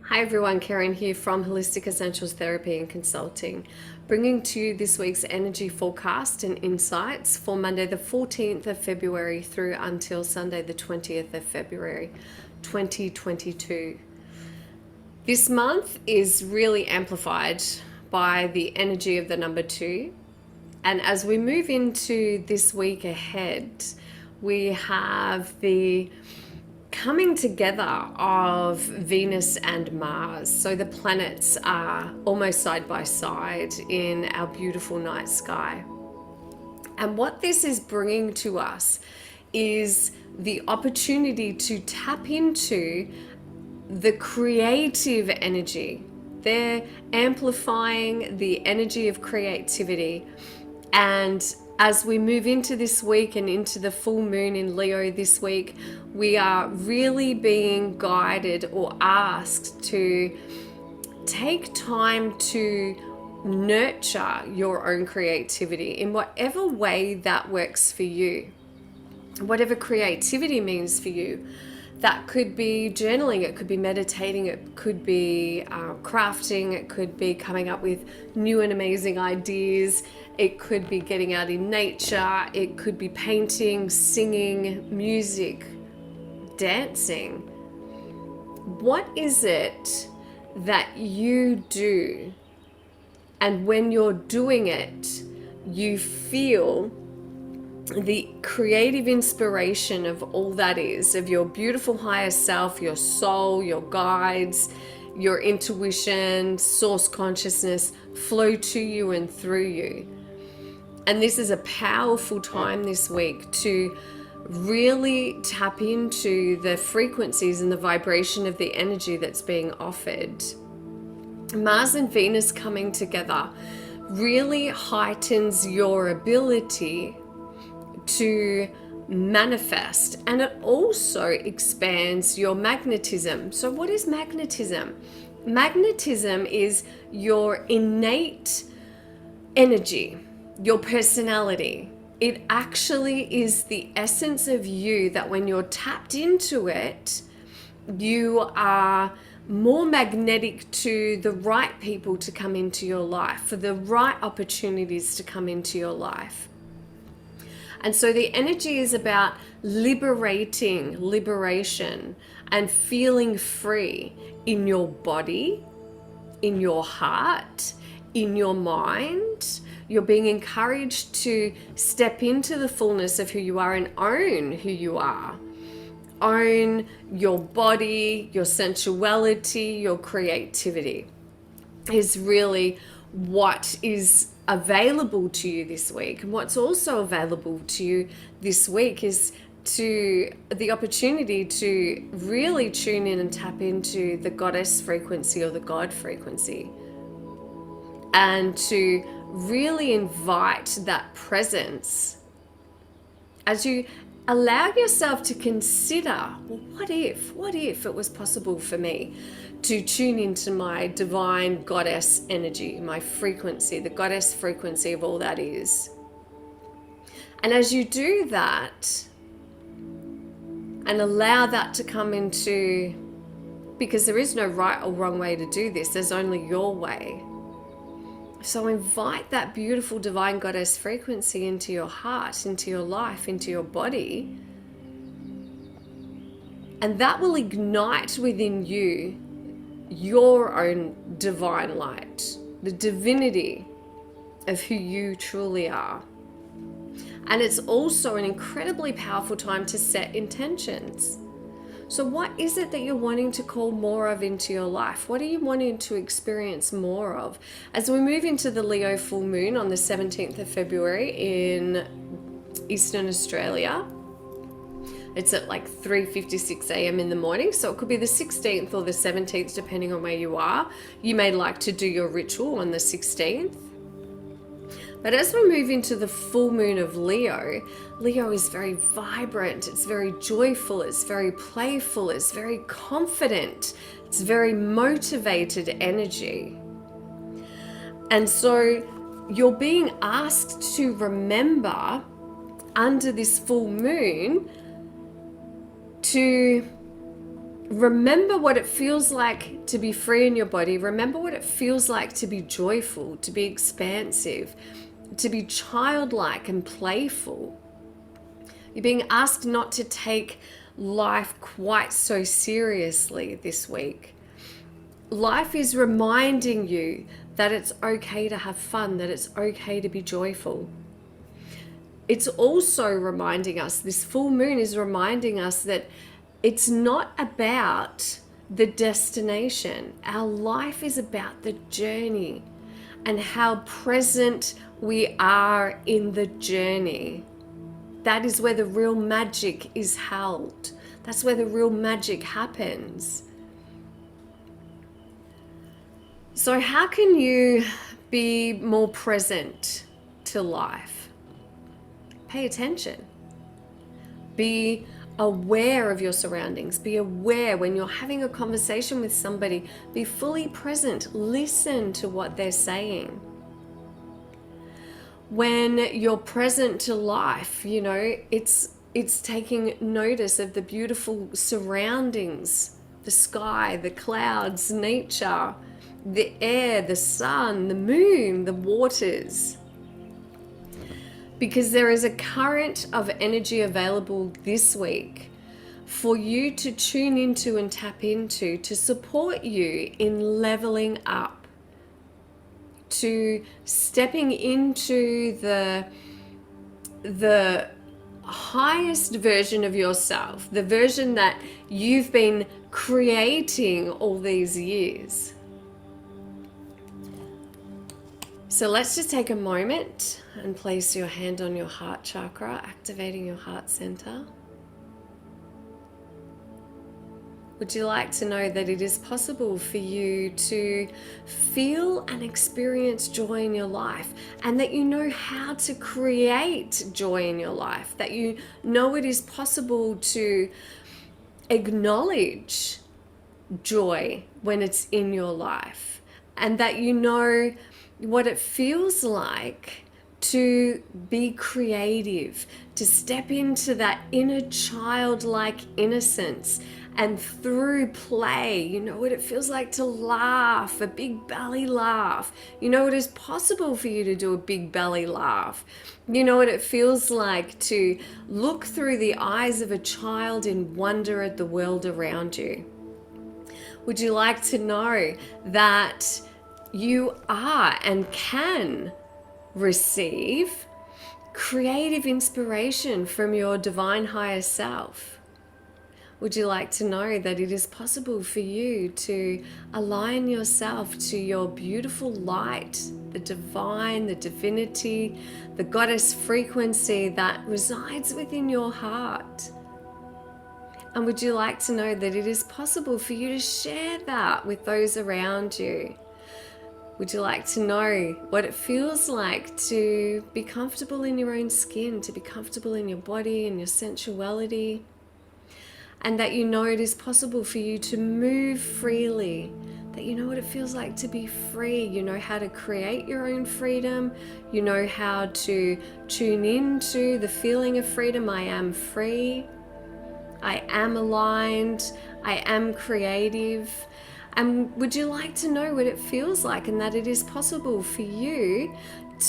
Hi everyone, Karen here from Holistic Essentials Therapy and Consulting, bringing to you this week's energy forecast and insights for Monday the 14th of February through until Sunday the 20th of February 2022. This month is really amplified by the energy of the number 2, and as we move into this week ahead, we have the coming together of Venus and Mars. So the planets are almost side by side in our beautiful night sky. And what this is bringing to us is the opportunity to tap into the creative energy. They're amplifying the energy of creativity. And as we move into this week and into the full moon in Leo this week, we are really being guided or asked to take time to nurture your own creativity in whatever way that works for you. Whatever creativity means for you. That could be journaling, it could be meditating, it could be crafting, it could be coming up with new and amazing ideas, it could be getting out in nature, it could be painting, singing, music, dancing. What is it that you do, and when you're doing it, you feel the creative inspiration of all that is, of your beautiful higher self, your soul, your guides, your intuition, source consciousness flow to you and through you. And this is a powerful time this week to really tap into the frequencies and the vibration of the energy that's being offered. Mars and Venus coming together really heightens your ability to manifest, and it also expands your magnetism. So what is magnetism? Magnetism is your innate energy, your personality. It actually is the essence of you that when you're tapped into it, you are more magnetic to the right people to come into your life, for the right opportunities to come into your life. And so the energy is about liberation, and feeling free in your body, in your heart, in your mind. You're being encouraged to step into the fullness of who you are and own who you are. Own your body, your sensuality, your creativity is really what is available to you this week. And what's also available to you this week is the opportunity to really tune in and tap into the goddess frequency or the God frequency, and to really invite that presence as you allow yourself to consider, well, what if it was possible for me to tune into my divine goddess energy, my frequency, the goddess frequency of all that is. And as you do that and allow that to come into, because there is no right or wrong way to do this, there's only your way. So invite that beautiful divine goddess frequency into your heart, into your life, into your body, and that will ignite within you your own divine light, the divinity of who you truly are. And it's also an incredibly powerful time to set intentions. So what is it that you're wanting to call more of into your life? What are you wanting to experience more of? As we move into the Leo full moon on the 17th of February in Eastern Australia, it's at like 3:56 a.m. in the morning, so it could be the 16th or the 17th, depending on where you are. You may like to do your ritual on the 16th. But as we move into the full moon of Leo, Leo is very vibrant, it's very joyful, it's very playful, it's very confident, it's very motivated energy. And so you're being asked to remember under this full moon to Remember what it feels like to be free in your body. Remember what it feels like to be joyful, to be expansive, to be childlike and playful. You're being asked not to take life quite so seriously this week. Life is reminding you that it's okay to have fun, that it's okay to be joyful. It's also reminding us, this full moon is reminding us that it's not about the destination. Our life is about the journey and how present we are in the journey. That is where the real magic is held. That's where the real magic happens. So how can you be more present to life? Pay attention. Be aware of your surroundings. Be aware when you're having a conversation with somebody. Be fully present. Listen to what they're saying. When you're present to life, you know, it's taking notice of the beautiful surroundings, the sky, the clouds, nature, the air, the sun, the moon, the waters. Because there is a current of energy available this week for you to tune into and tap into to support you in leveling up, to stepping into the highest version of yourself, the version that you've been creating all these years. So let's just take a moment and place your hand on your heart chakra, activating your heart center. Would you like to know that it is possible for you to feel and experience joy in your life, and that you know how to create joy in your life, that you know it is possible to acknowledge joy when it's in your life, and that you know what it feels like to be creative, to step into that inner childlike innocence, and through play, you know what it feels like to laugh, a big belly laugh. You know it is possible for you to do a big belly laugh. You know what it feels like to look through the eyes of a child in wonder at the world around you. Would you like to know that you are and can receive creative inspiration from your divine higher self? Would you like to know that it is possible for you to align yourself to your beautiful light, the divine, the divinity, the goddess frequency that resides within your heart? And would you like to know that it is possible for you to share that with those around you? Would you like to know what it feels like to be comfortable in your own skin, to be comfortable in your body and your sensuality? And that you know it is possible for you to move freely, that you know what it feels like to be free. You know how to create your own freedom. You know how to tune into the feeling of freedom. I am free. I am aligned. I am creative. And would you like to know what it feels like, and that it is possible for you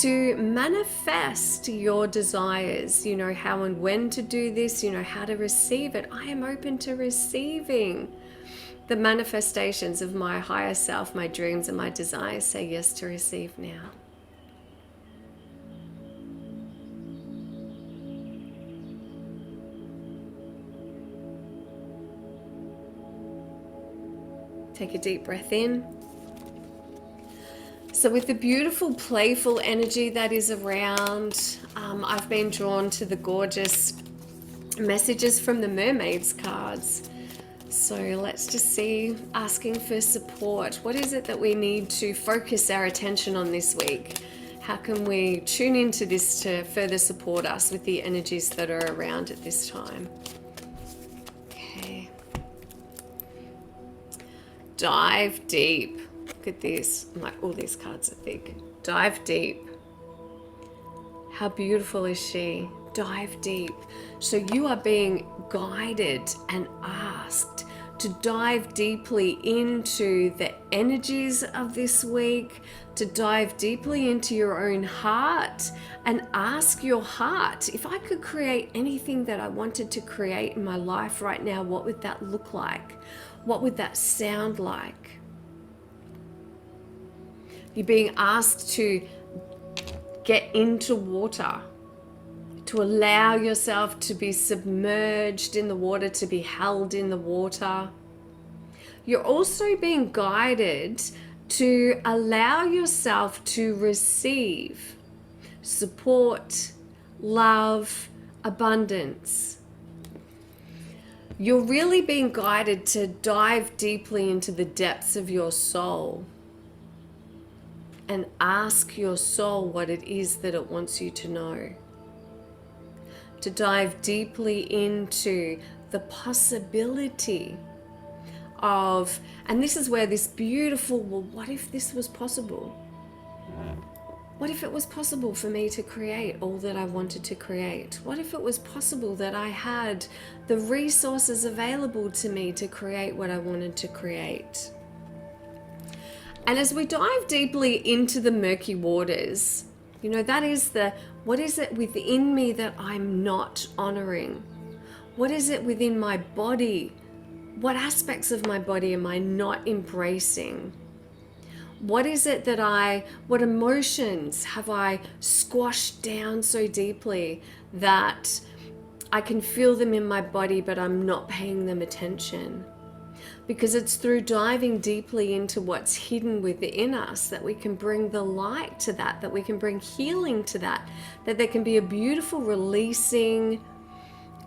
to manifest your desires? You know how and when to do this, you know how to receive it. I am open to receiving the manifestations of my higher self, my dreams and my desires. Say yes to receive now. Take a deep breath in. So with the beautiful, playful energy that is around, I've been drawn to the gorgeous messages from the Mermaids cards. So let's just see, asking for support. What is it that we need to focus our attention on this week? How can we tune into this to further support us with the energies that are around at this time? Okay. Dive deep. Look at this. Like, all these cards are big. Dive deep. How beautiful is she? Dive deep. So you are being guided and asked to dive deeply into the energies of this week, to dive deeply into your own heart and ask your heart, if I could create anything that I wanted to create in my life right now, what would that look like? What would that sound like? You're being asked to get into water, to allow yourself to be submerged in the water, to be held in the water. You're also being guided to allow yourself to receive support, love, abundance. You're really being guided to dive deeply into the depths of your soul and ask your soul what it is that it wants you to know. To dive deeply into the possibility of, and this is where this beautiful, well, what if this was possible? What if it was possible for me to create all that I wanted to create? What if it was possible that I had the resources available to me to create what I wanted to create? And as we dive deeply into the murky waters, you know, that is what is it within me that I'm not honoring? What is it within my body? What aspects of my body am I not embracing? What is it what emotions have I squashed down so deeply that I can feel them in my body, but I'm not paying them attention? Because it's through diving deeply into what's hidden within us that we can bring the light to that we can bring healing to that there can be a beautiful releasing,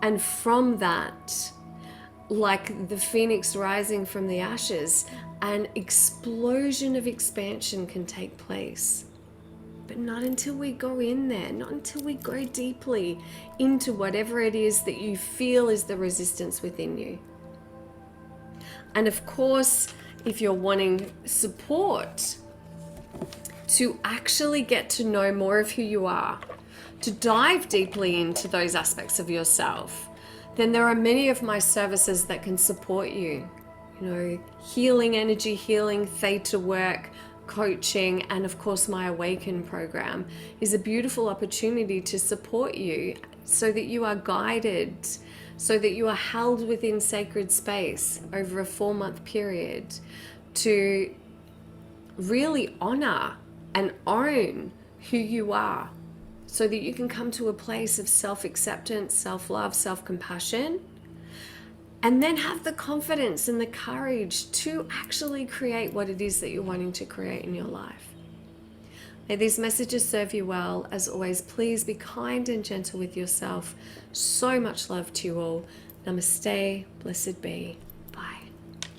and from that, like the phoenix rising from the ashes, an explosion of expansion can take place. But not until we go in there, not until we go deeply into whatever it is that you feel is the resistance within you. And of course, if you're wanting support to actually get to know more of who you are, to dive deeply into those aspects of yourself, then there are many of my services that can support you. You know, healing, energy healing, theta work, coaching, and of course my Awaken program is a beautiful opportunity to support you so that you are guided, so that you are held within sacred space over a 4-month period to really honor and own who you are, so that you can come to a place of self-acceptance, self-love, self-compassion, and then have the confidence and the courage to actually create what it is that you're wanting to create in your life. May these messages serve you well. As always, please be kind and gentle with yourself. So much love to you all. Namaste, blessed be.